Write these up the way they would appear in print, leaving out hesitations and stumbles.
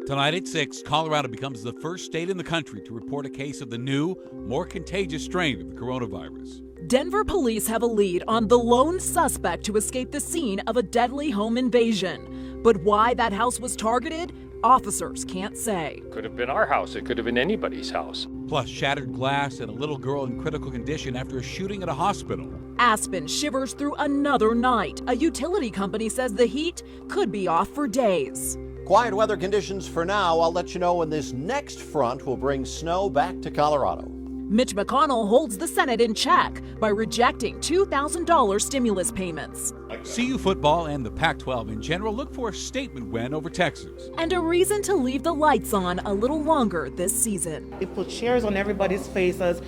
Tonight at 6, Colorado becomes the first state in the country to report a case of the new, more contagious strain of the coronavirus. Denver police have a lead on the lone suspect to escape the scene of a deadly home invasion. But why that house was targeted, officers can't say. Could have been our house. It could have been anybody's house. Plus, shattered glass and a little girl in critical condition after a shooting at a hospital. Aspen shivers through another night. A utility company says the heat could be off for days. Quiet weather conditions for now. I'll let you know when this next front will bring snow back to Colorado. Mitch McConnell holds the Senate in check by rejecting $2,000 stimulus payments. CU football and the Pac-12 in general look for a statement win over Texas. And a reason to leave the lights on a little longer this season. It put chairs on everybody's faces.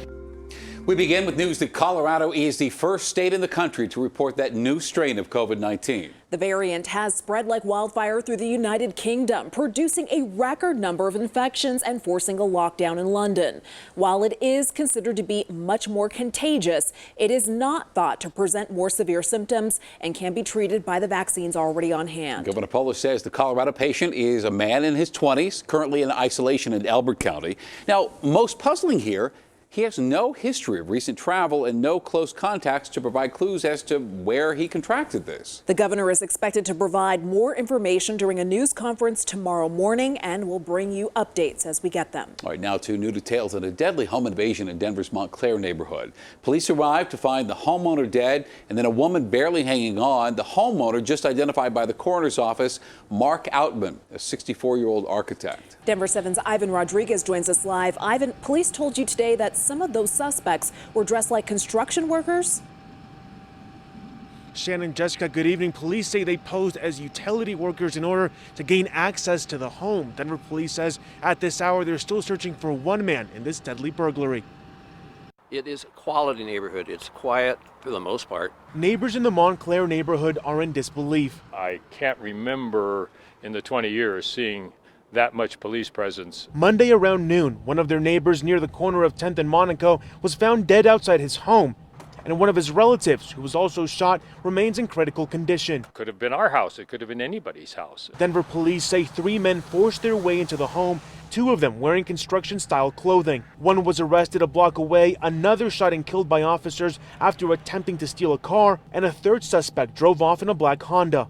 We begin with news that Colorado is the first state in the country to report that new strain of COVID-19. The variant has spread like wildfire through the United Kingdom, producing a record number of infections and forcing a lockdown in London. While it is considered to be much more contagious, it is not thought to present more severe symptoms and can be treated by the vaccines already on hand. Governor Polis says the Colorado patient is a man in his 20s, currently in isolation in Elbert County. Now, most puzzling here, he has no history of recent travel and no close contacts to provide clues as to where he contracted this. The governor is expected to provide more information during a news conference tomorrow morning and will bring you updates as we get them. All right, now to new details on a deadly home invasion in Denver's Montclair neighborhood. Police arrived to find the homeowner dead and then a woman barely hanging on. The homeowner, just identified by the coroner's office, Mark Outman, a 64-year-old architect. Denver7's Ivan Rodriguez joins us live. Ivan, police told you today that some of those suspects were dressed like construction workers. Shannon, Jessica, good evening. Police say they posed as utility workers in order to gain access to the home. Denver police says at this hour they're still searching for one man in this deadly burglary. It is a quality neighborhood. It's quiet for the most part. Neighbors in the Montclair neighborhood are in disbelief. I can't remember in the 20 years seeing that much police presence. Monday around noon, one of their neighbors near the corner of 10th and Monaco was found dead outside his home. And one of his relatives, who was also shot, remains in critical condition. Could have been our house. It could have been anybody's house. Denver police say 3 men forced their way into the home, 2 of them wearing construction-style clothing. One was arrested a block away, another shot and killed by officers after attempting to steal a car, and a third suspect drove off in a black Honda.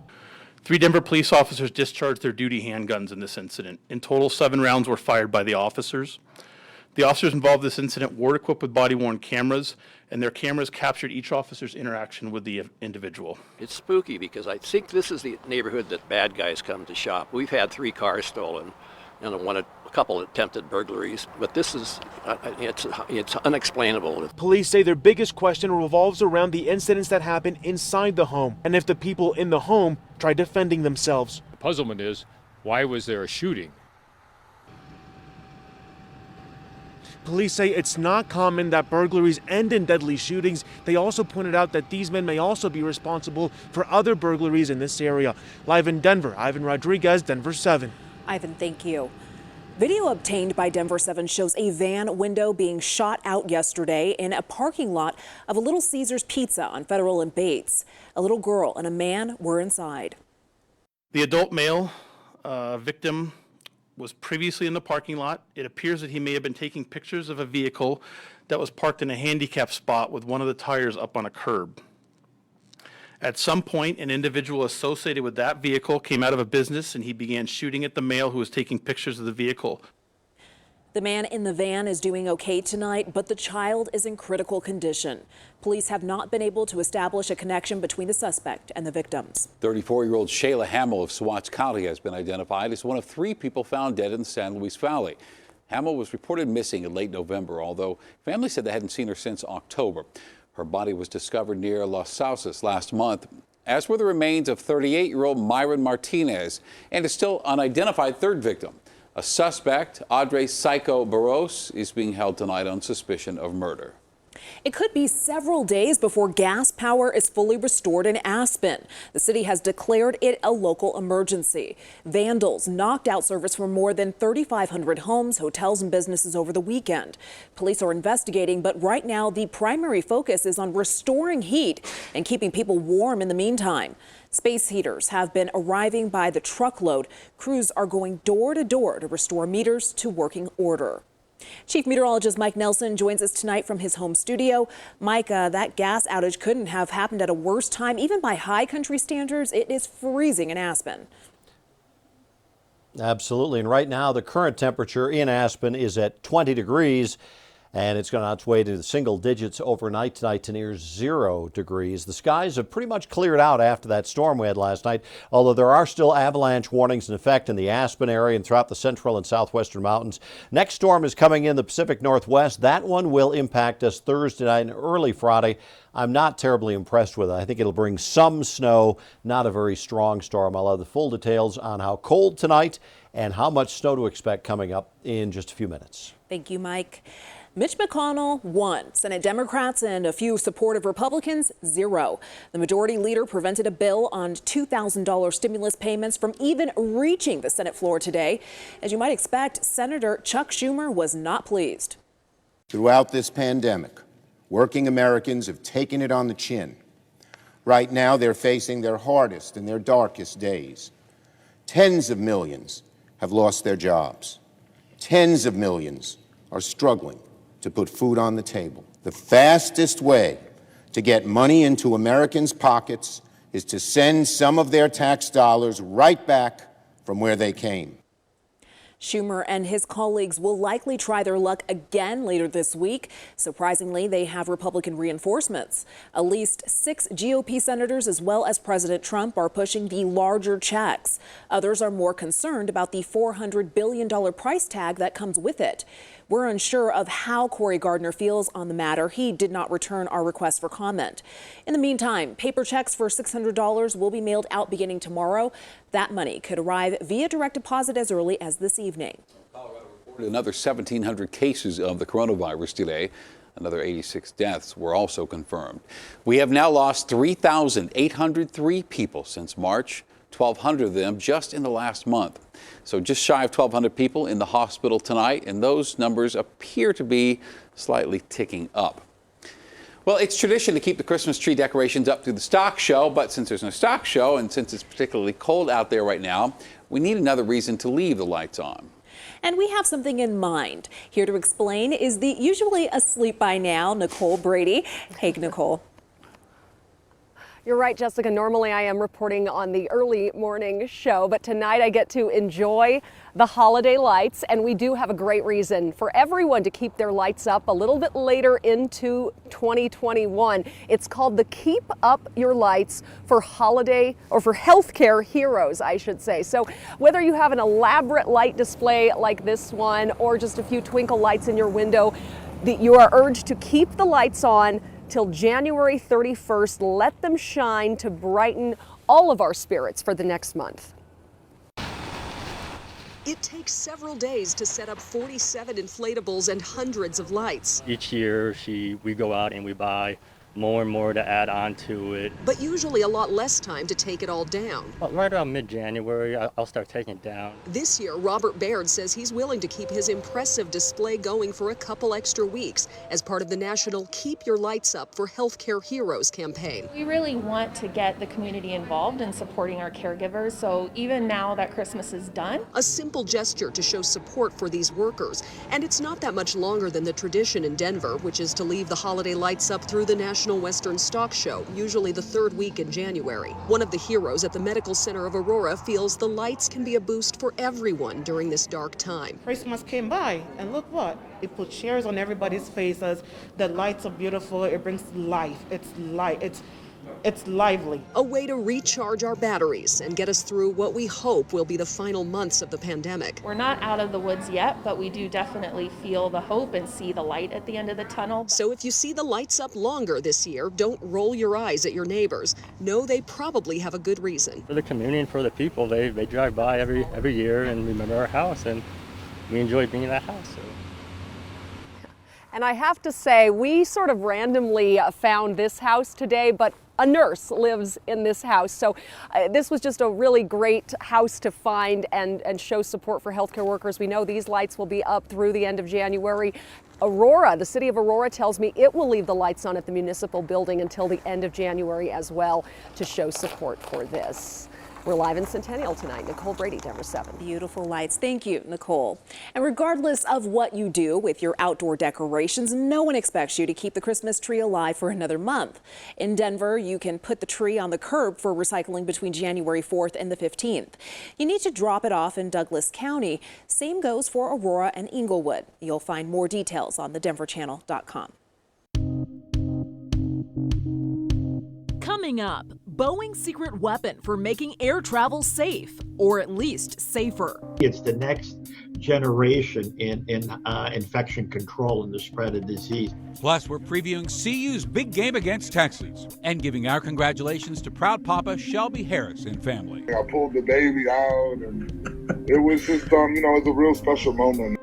3 Denver police officers discharged their duty handguns in this incident. In total, 7 rounds were fired by the officers. The officers involved in this incident were equipped with body-worn cameras, and their cameras captured each officer's interaction with the individual. It's spooky because I think this is the neighborhood that bad guys come to shop. We've had 3 cars stolen and a couple attempted burglaries, but this is, it's unexplainable. Police say their biggest question revolves around the incidents that happened inside the home, and if the people in the home tried defending themselves. The puzzlement is, why was there a shooting? Police say it's not common that burglaries end in deadly shootings. They also pointed out that these men may also be responsible for other burglaries in this area. Live in Denver, Ivan Rodriguez, Denver7. Ivan, thank you. Video obtained by Denver7 shows a van window being shot out yesterday in a parking lot of a Little Caesars Pizza on Federal and Bates. A little girl and a man were inside. The adult male victim was previously in the parking lot. It appears that he may have been taking pictures of a vehicle that was parked in a handicap spot with one of the tires up on a curb. At some point, an individual associated with that vehicle came out of a business and he began shooting at the male who was taking pictures of the vehicle. The man in the van is doing okay tonight, but the child is in critical condition. Police have not been able to establish a connection between the suspect and the victims. 34-year-old Shayla Hamill of Saguache County has been identified as one of 3 people found dead in the San Luis Valley. Hamill was reported missing in late November, although family said they hadn't seen her since October. Her body was discovered near Los Sauces last month, as were the remains of 38-year-old Myron Martinez and a still unidentified third victim. A suspect, Audrey Psycho Barros, is being held tonight on suspicion of murder. It could be several days before gas power is fully restored in Aspen. The city has declared it a local emergency. Vandals knocked out service from more than 3,500 homes, hotels, and businesses over the weekend. Police are investigating, but right now the primary focus is on restoring heat and keeping people warm in the meantime. Space heaters have been arriving by the truckload. Crews are going door to door to restore meters to working order. Chief Meteorologist Mike Nelson joins us tonight from his home studio. Mike, that gas outage couldn't have happened at a worse time. Even by high country standards, it is freezing in Aspen. Absolutely. And right now, the current temperature in Aspen is at 20 degrees. And it's going on its way to the single digits overnight tonight to near 0 degrees. The skies have pretty much cleared out after that storm we had last night, although there are still avalanche warnings in effect in the Aspen area and throughout the central and southwestern mountains. Next storm is coming in the Pacific Northwest. That one will impact us Thursday night and early Friday. I'm not terribly impressed with it. I think it'll bring some snow, not a very strong storm. I'll have the full details on how cold tonight and how much snow to expect coming up in just a few minutes. Thank you, Mike. Mitch McConnell won. Senate Democrats and a few supportive Republicans, 0. The majority leader prevented a bill on $2,000 stimulus payments from even reaching the Senate floor today. As you might expect, Senator Chuck Schumer was not pleased. Throughout this pandemic, working Americans have taken it on the chin. Right now, they're facing their hardest and their darkest days. Tens of millions have lost their jobs. Tens of millions are struggling to put food on the table. The fastest way to get money into Americans' pockets is to send some of their tax dollars right back from where they came. Schumer and his colleagues will likely try their luck again later this week. Surprisingly, they have Republican reinforcements. At least 6 GOP senators, as well as President Trump, are pushing the larger checks. Others are more concerned about the $400 billion price tag that comes with it. We're unsure of how Cory Gardner feels on the matter. He did not return our request for comment. In the meantime, paper checks for $600 will be mailed out beginning tomorrow. That money could arrive via direct deposit as early as this evening. Colorado reported another 1,700 cases of the coronavirus today. Another 86 deaths were also confirmed. We have now lost 3,803 people since March, 1,200 of them just in the last month. So just shy of 1,200 people in the hospital tonight, and those numbers appear to be slightly ticking up. Well, it's tradition to keep the Christmas tree decorations up through the stock show, but since there's no stock show and since it's particularly cold out there right now, we need another reason to leave the lights on. And we have something in mind. Here to explain is the usually asleep by now, Nicole Brady. Hey, Nicole. You're right, Jessica. Normally I am reporting on the early morning show, but tonight I get to enjoy the holiday lights, and we do have a great reason for everyone to keep their lights up a little bit later into 2021. It's called the Keep Up Your Lights for Holiday, or for Healthcare Heroes, I should say. So whether you have an elaborate light display like this one or just a few twinkle lights in your window, you are urged to keep the lights on till January 31st. Let them shine to brighten all of our spirits for the next month. It takes several days to set up 47 inflatables and hundreds of lights. Each year we go out and we buy more and more to add on to it. But usually a lot less time to take it all down. But right around mid-January, I'll start taking it down. This year, Robert Baird says he's willing to keep his impressive display going for a couple extra weeks as part of the national Keep Your Lights Up for Healthcare Heroes campaign. We really want to get the community involved in supporting our caregivers, so even now that Christmas is done. A simple gesture to show support for these workers. And it's not that much longer than the tradition in Denver, which is to leave the holiday lights up through the National Western Stock Show, usually the third week in January. One of the heroes at the Medical Center of Aurora feels the lights can be a boost for everyone during this dark time. Christmas came by, and look what? It put cheers on everybody's faces. The lights are beautiful. It brings life. It's light. It's lively. A way to recharge our batteries and get us through what we hope will be the final months of the pandemic. We're not out of the woods yet, but we do definitely feel the hope and see the light at the end of the tunnel. So if you see the lights up longer this year, don't roll your eyes at your neighbors. Know they probably have a good reason. For the community and for the people, they drive by every year and remember our house, and we enjoy being in that house. So. And I have to say, we sort of randomly found this house today, but a nurse lives in this house. So this was just a really great house to find and show support for healthcare workers. We know these lights will be up through the end of January. Aurora, the city of Aurora tells me it will leave the lights on at the municipal building until the end of January as well to show support for this. We're live in Centennial tonight. Nicole Brady, Denver7. Beautiful lights. Thank you, Nicole. And regardless of what you do with your outdoor decorations, no one expects you to keep the Christmas tree alive for another month. In Denver, you can put the tree on the curb for recycling between January 4th and the 15th. You need to drop it off in Douglas County. Same goes for Aurora and Inglewood. You'll find more details on thedenverchannel.com. Coming up, Boeing's secret weapon for making air travel safe, or at least safer. It's the next generation in infection control and the spread of disease. Plus, we're previewing CU's big game against Texas and giving our congratulations to proud Papa Shelby Harris and family. I pulled the baby out, and it was just, it was a real special moment.